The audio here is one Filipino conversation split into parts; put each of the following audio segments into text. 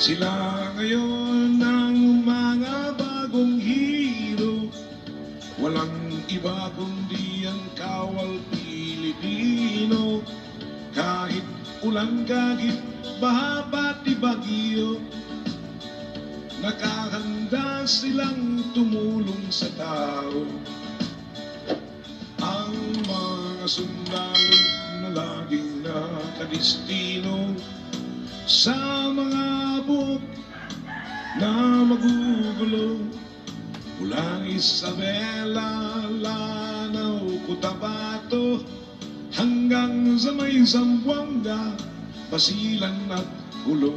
Sila ngayon ang mga bagong hero, walang iba kundi ang kawal Pilipino. Kahit ulan, kahit baha, pati bagyo, nakahanda silang tumulong sa tao. Ang mga sundalo na laging nakadestino sa mga buhok na magugulo, mula Isabela, Lanao, Cotabato, hanggang sa may Zamboanga, Basilan at Gulo.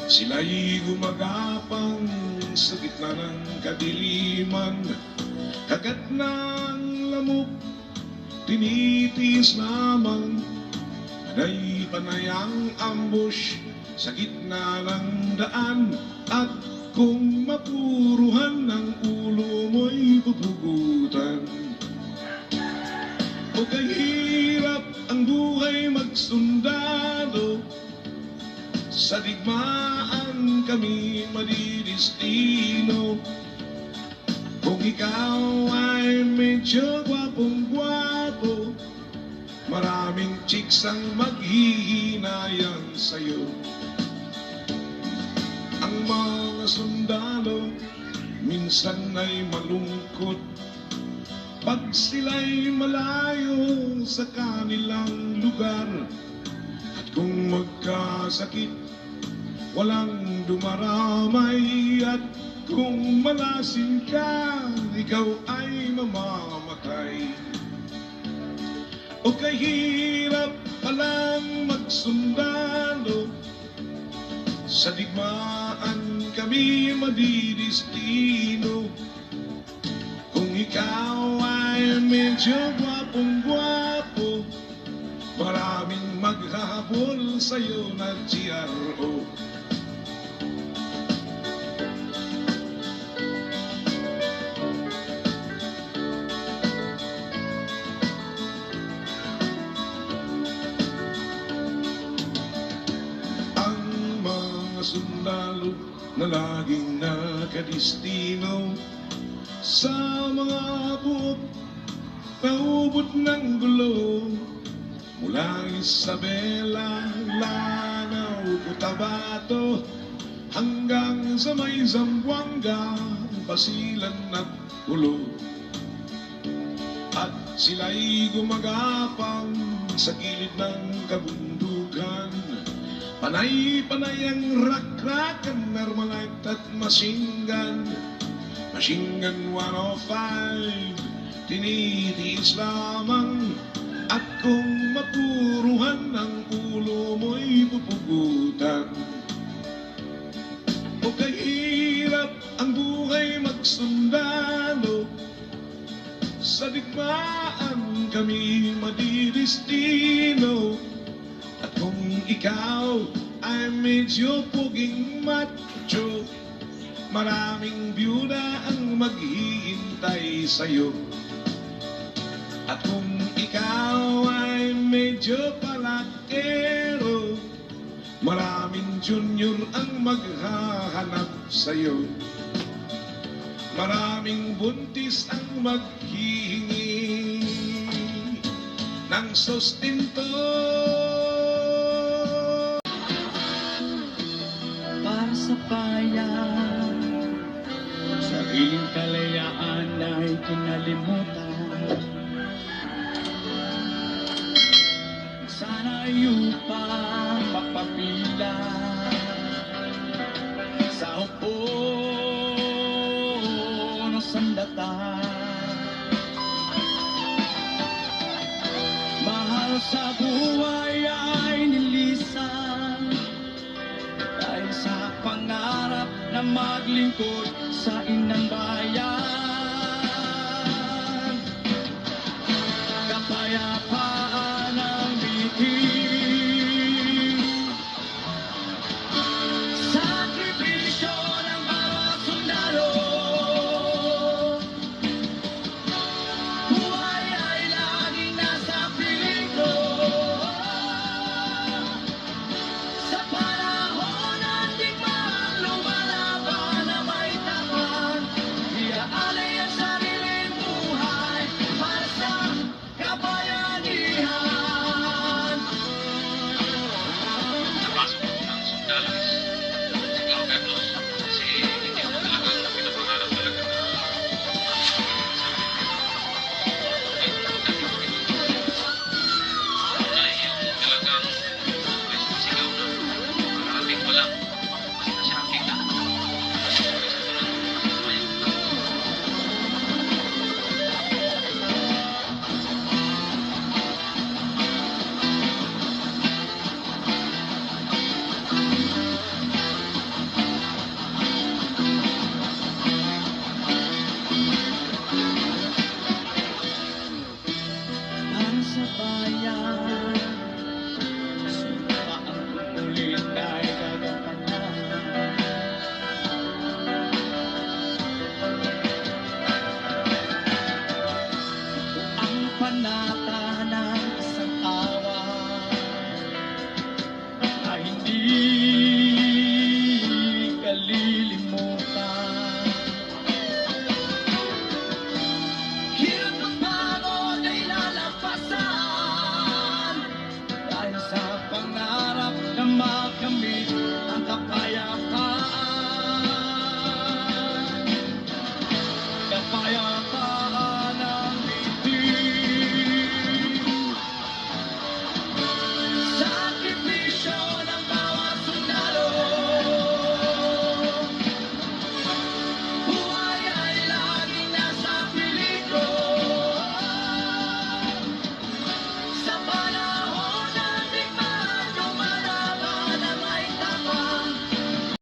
Sila'y gumagapang sa gitna ng kadiliman, kagat ng lamok, tinitiis lamang. Panay ang ambush sa gitna ng daan, at kung mapuruhan ng ulo mo'y pupugutan. O kahirap ang buhay magsundalo, sa digmaan kami madidistino. Kung ikaw ay medyo gwapong-gwapo, maraming chicks ang maghihinayang sa'yo. Ang mga sundalo minsan ay malungkot pag sila'y malayo sa kanilang lugar. At kung magkasakit, walang dumaramay. At kung malasin ka, ikaw ay mamamatay. O kahirap palang magsundalo, sa digmaan kami madidistino. Kung ikaw ay medyo gwapong-gwapo, maraming maghahabol sa'yo na GRO. Sundalo na laging nakadestino sa mga buhok na ubod ng gulo, mula Isabela, Lanao, Cotabato, hanggang sa may Zamboanga, Basilan at Gulo. At sila'y gumagapang sa gilid ng kabundukan, panay-panay ang rak-rakan, Armalite at machine gun. Machine gun 105, tinitiis lamang. At kung mapuruhan ang ulo mo'y pupugutan. O kahirap ang buhay magsundalo, sa digmaan kami madidistino. At kung ikaw ay medyo puging macho, maraming byuda ang maghihintay sa'yo. At kung ikaw ay medyo palakero, maraming junior ang maghahanap sa'yo. Maraming buntis ang maghihingi ng sustento. Sa bayan, sariling kalayaan ay kinalimutan. Sana upang mapapila sa upo ng sandata. Mahal sa buhay ay nilisan dahil sa pangarap na maglingkod sa inang bayan.